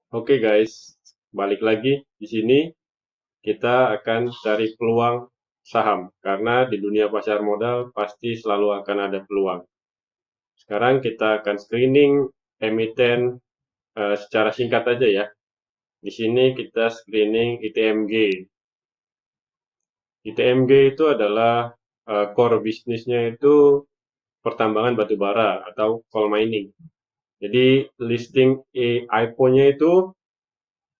Oke guys, balik lagi di sini kita akan cari peluang saham karena di dunia pasar modal pasti selalu akan ada peluang. Sekarang kita akan screening emiten secara singkat aja ya. Di sini kita screening ITMG. ITMG itu adalah core bisnisnya itu pertambangan batu bara atau coal mining. Jadi listing IPO-nya itu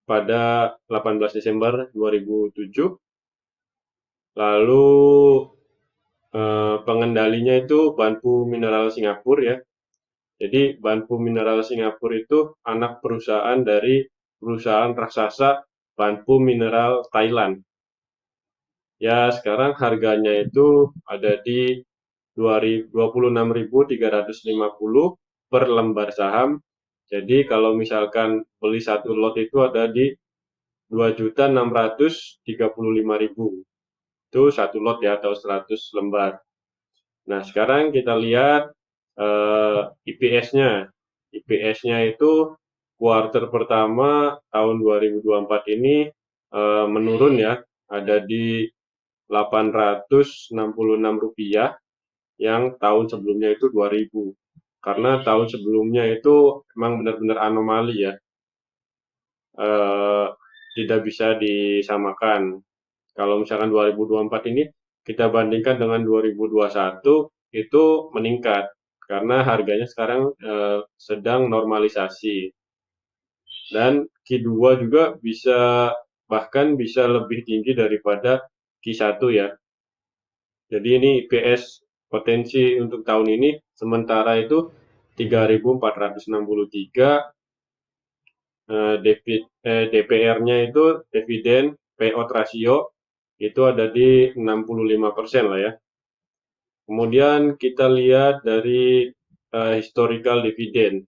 pada 18 Desember 2007. Lalu pengendalinya itu Banpu Mineral Singapura ya. Jadi Banpu Mineral Singapura itu anak perusahaan dari perusahaan raksasa Banpu Mineral Thailand. Ya sekarang harganya itu ada di 26.350 per lembar saham. Jadi kalau misalkan beli satu lot itu ada di 2.635.000. Itu satu lot ya atau 100 lembar. Nah, sekarang kita lihat IPS-nya. IPS-nya itu kuartal pertama tahun 2024 ini menurun ya, ada di Rp866 yang tahun sebelumnya itu 2.000. Karena tahun sebelumnya itu memang benar-benar anomali ya, eh, tidak bisa disamakan. Kalau misalkan 2024 ini kita bandingkan dengan 2021 itu meningkat karena harganya sekarang sedang normalisasi dan Q2 juga bisa bahkan bisa lebih tinggi daripada Q1 ya. Jadi ini IPS potensi untuk tahun ini sementara itu 3.463, DPR-nya itu dividen payout ratio itu ada di 65% lah ya. Kemudian kita lihat dari historical dividend.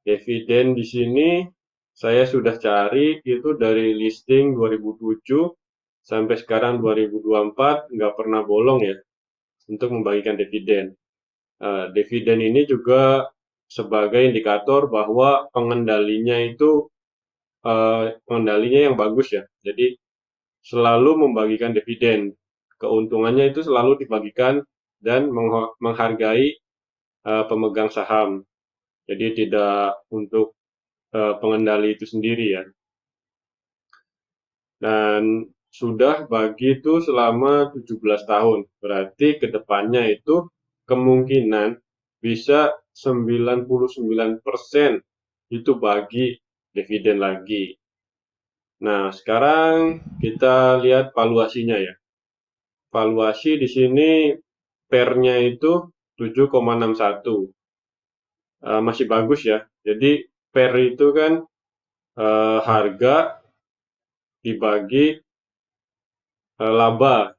Dividen di sini saya sudah cari itu dari listing 2007 sampai sekarang 2024 nggak pernah bolong ya untuk membagikan dividen. Dividen ini juga sebagai indikator bahwa pengendalinya yang bagus ya. Jadi selalu membagikan dividen. Keuntungannya itu selalu dibagikan dan menghargai pemegang saham. Jadi tidak untuk pengendali itu sendiri ya. Dan sudah bagi itu selama 17 tahun. Berarti kedepannya itu kemungkinan bisa 99% itu bagi dividen lagi. Nah, sekarang kita lihat valuasinya ya. Valuasi di sini pernya itu 7,61. Masih bagus ya. Jadi per itu kan harga dibagi laba.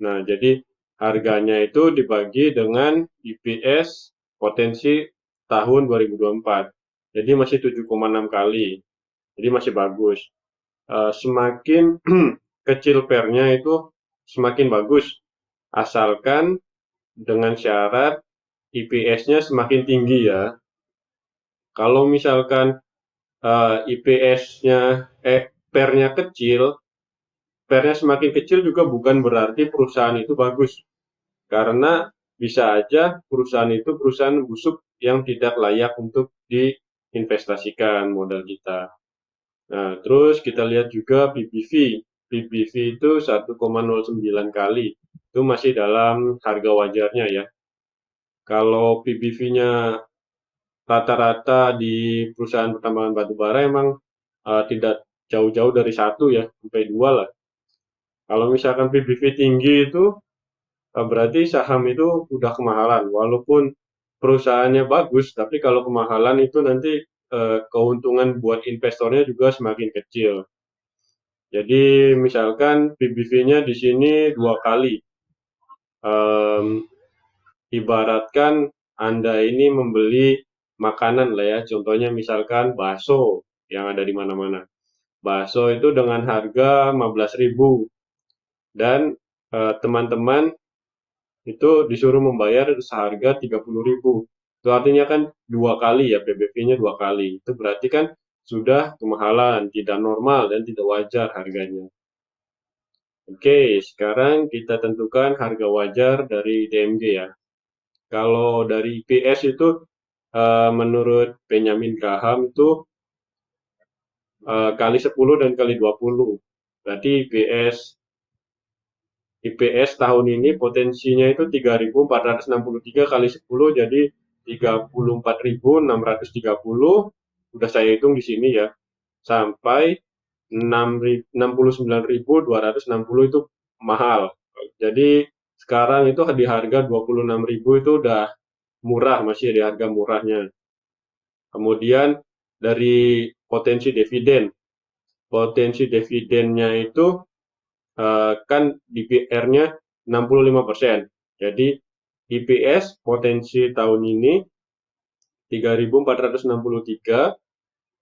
Nah, jadi harganya itu dibagi dengan EPS potensi tahun 2024. Jadi masih 7,6 kali. Jadi masih bagus. Semakin kecil pernya itu semakin bagus. Asalkan dengan syarat IPS-nya semakin tinggi ya. Kalau misalkan IPS-nya pernya kecil, pernya semakin kecil juga bukan berarti perusahaan itu bagus. Karena bisa aja perusahaan itu perusahaan busuk yang tidak layak untuk diinvestasikan modal kita. Nah, terus kita lihat juga PBV. PBV itu 1,09 kali. Itu masih dalam harga wajarnya ya. Kalau PBV-nya rata-rata di perusahaan pertambangan batubara emang tidak jauh-jauh dari satu ya, sampai dua lah. Kalau misalkan PBV tinggi itu berarti saham itu udah kemahalan. Walaupun perusahaannya bagus, tapi kalau kemahalan itu nanti keuntungan buat investornya juga semakin kecil. Jadi misalkan PBV-nya di sini dua kali. Em, Ibaratkan Anda ini membeli makanan lah ya, contohnya misalkan bakso yang ada di mana-mana. Bakso itu dengan harga 15.000 dan teman-teman itu disuruh membayar seharga 30.000. Itu artinya kan dua kali ya, PBV-nya dua kali. Itu berarti kan sudah kemahalan, tidak normal dan tidak wajar harganya. Oke, sekarang kita tentukan harga wajar dari DMG ya. Kalau dari IPS itu menurut Benjamin Graham itu kali 10 dan kali 20. Berarti IPS tahun ini potensinya itu 3.463 kali 10 jadi 34.630. Udah saya hitung di sini ya. Sampai 69.260 itu mahal. Jadi sekarang itu di harga 26.000 itu udah murah, masih di harga murahnya. Kemudian dari potensi dividennya itu kan DPR-nya 65%. Jadi IPS potensi tahun ini 3.463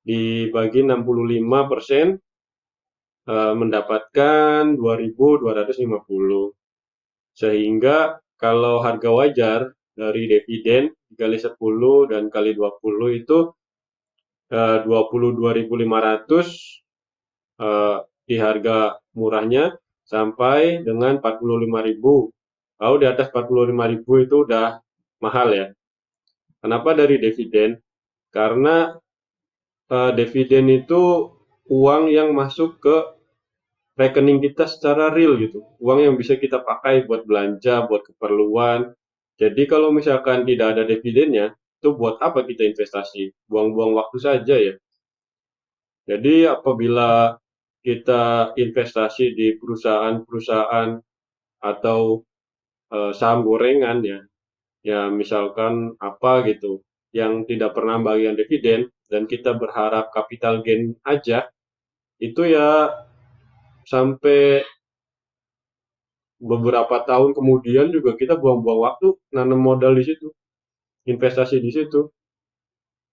dibagi 65% mendapatkan 2.250. Sehingga kalau harga wajar dari dividen dikali 10 dan kali 20 itu 22.500 di harga murahnya sampai dengan 45.000. Kalau di atas 45.000 itu udah mahal ya. Kenapa dari dividen? Karena dividen itu uang yang masuk ke rekening kita secara real gitu. Uang yang bisa kita pakai buat belanja, buat keperluan. Jadi kalau misalkan tidak ada dividennya, itu buat apa kita investasi? Buang-buang waktu saja ya. Jadi apabila kita investasi di perusahaan-perusahaan atau saham gorengan ya, ya misalkan apa gitu, yang tidak pernah bagian dividen dan kita berharap capital gain aja, itu ya sampai beberapa tahun kemudian juga kita buang-buang waktu nanam modal di situ, investasi di situ.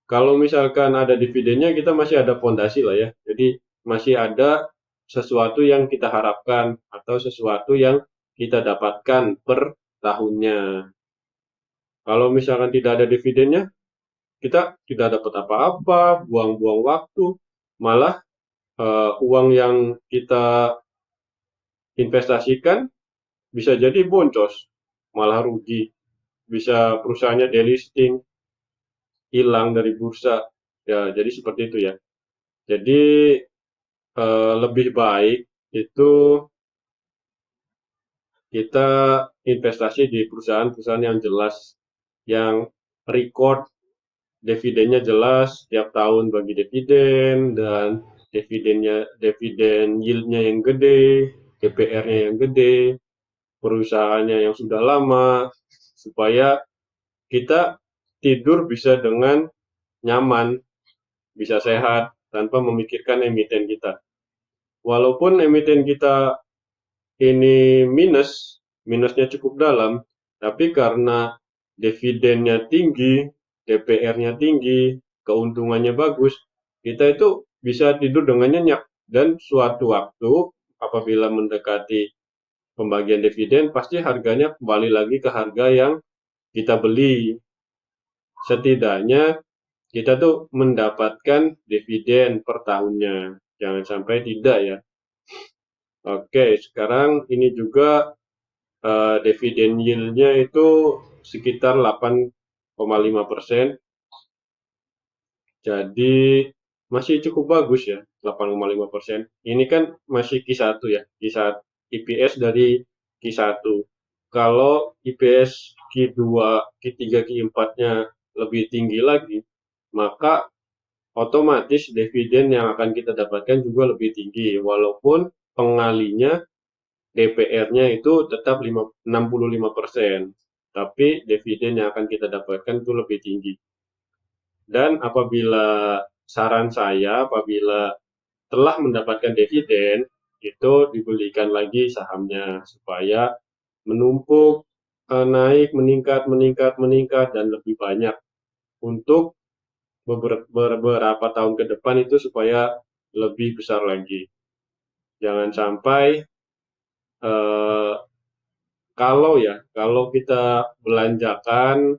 Kalau misalkan ada dividennya, kita masih ada fondasi lah ya. Jadi masih ada sesuatu yang kita harapkan atau sesuatu yang kita dapatkan per tahunnya. Kalau misalkan tidak ada dividennya, kita tidak dapat apa-apa, buang-buang waktu, malah uang yang kita investasikan bisa jadi boncos, malah rugi, bisa perusahaannya delisting, hilang dari bursa. Ya, jadi seperti itu ya. Jadi lebih baik itu kita investasi di perusahaan-perusahaan yang jelas, yang record dividennya jelas, setiap tahun bagi dividen, dan dividen yieldnya yang gede, DPR-nya yang gede, perusahaannya yang sudah lama, supaya kita tidur bisa dengan nyaman, bisa sehat, tanpa memikirkan emiten kita. Walaupun emiten kita ini minusnya cukup dalam, tapi karena dividennya tinggi, DPR-nya tinggi, keuntungannya bagus, kita itu bisa tidur dengan nyenyak. Dan suatu waktu apabila mendekati pembagian dividen, pasti harganya kembali lagi ke harga yang kita beli. Setidaknya kita tuh mendapatkan dividen per tahunnya. Jangan sampai tidak ya. Oke, sekarang ini juga dividen yield-nya itu sekitar 8,5%. Jadi masih cukup bagus ya, 8,5%. Ini kan masih Q1 ya, Q1 IPS dari Q1. Kalau IPS Q2, Q3, Q4-nya lebih tinggi lagi, maka otomatis dividen yang akan kita dapatkan juga lebih tinggi, walaupun pengalinya DPR-nya itu tetap 65%, tapi dividen yang akan kita dapatkan itu lebih tinggi. Dan saran saya, apabila telah mendapatkan dividen, itu dibelikan lagi sahamnya supaya menumpuk, naik, meningkat, meningkat, meningkat, dan lebih banyak untuk beberapa tahun ke depan itu supaya lebih besar lagi. Jangan sampai eh, kalau kita belanjakan,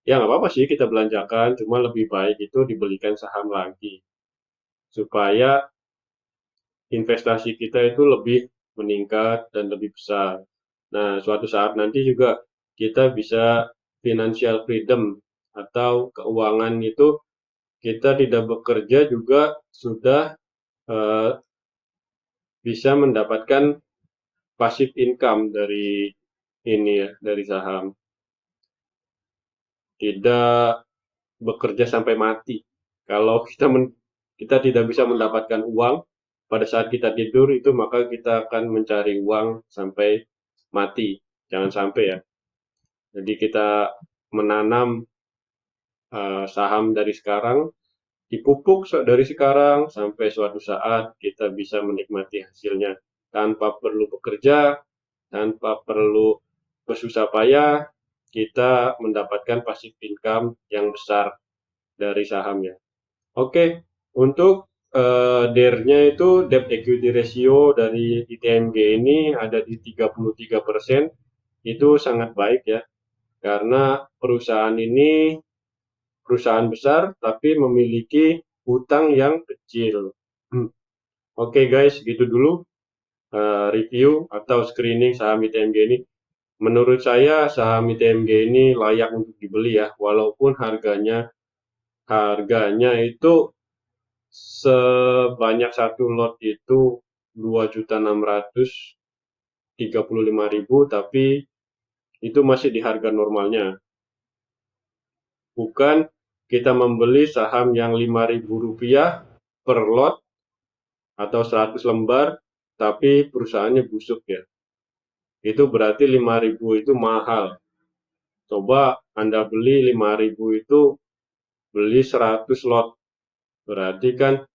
ya nggak apa-apa sih kita belanjakan, cuma lebih baik itu dibelikan saham lagi. supaya investasi kita itu lebih meningkat dan lebih besar. Nah, suatu saat nanti juga kita bisa financial freedom atau keuangan itu kita tidak bekerja juga sudah eh, bisa mendapatkan passive income dari ini ya, dari saham. Tidak bekerja sampai mati. Kalau kita tidak bisa mendapatkan uang pada saat kita tidur itu, maka kita akan mencari uang sampai mati. Jangan sampai ya. Jadi kita menanam saham dari sekarang, dipupuk dari sekarang sampai suatu saat kita bisa menikmati hasilnya tanpa perlu bekerja, tanpa perlu bersusah payah, kita mendapatkan passive income yang besar dari sahamnya. Oke, untuk DER-nya itu debt equity ratio dari ITMG ini ada di 33%. Itu sangat baik ya, karena perusahaan ini perusahaan besar tapi memiliki hutang yang kecil. Oke guys, gitu dulu review atau screening saham ITMG ini. Menurut saya saham ITMG ini layak untuk dibeli ya, walaupun harganya itu sebanyak satu lot itu 2.635.000, tapi itu masih di harga normalnya. Bukan kita membeli saham yang Rp5.000 per lot atau 100 lembar, tapi perusahaannya busuk ya. Itu berarti 5.000 itu mahal. Coba Anda beli 5.000 itu beli 100 lot. Berarti kan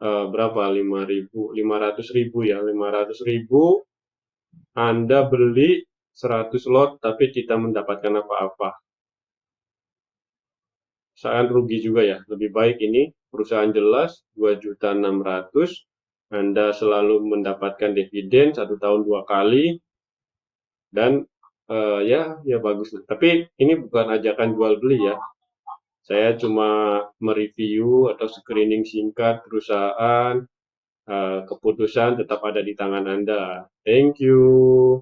berapa? 5.000, 500.000 ya. 500.000 Anda beli 100 lot tapi tidak mendapatkan apa-apa. Sangat rugi juga ya. Lebih baik ini perusahaan jelas 2.600.000, Anda selalu mendapatkan dividen 1 tahun 2 kali dan ya bagus. Tapi ini bukan ajakan jual beli ya. Saya cuma mereview atau screening singkat perusahaan. Keputusan tetap ada di tangan Anda. Thank you.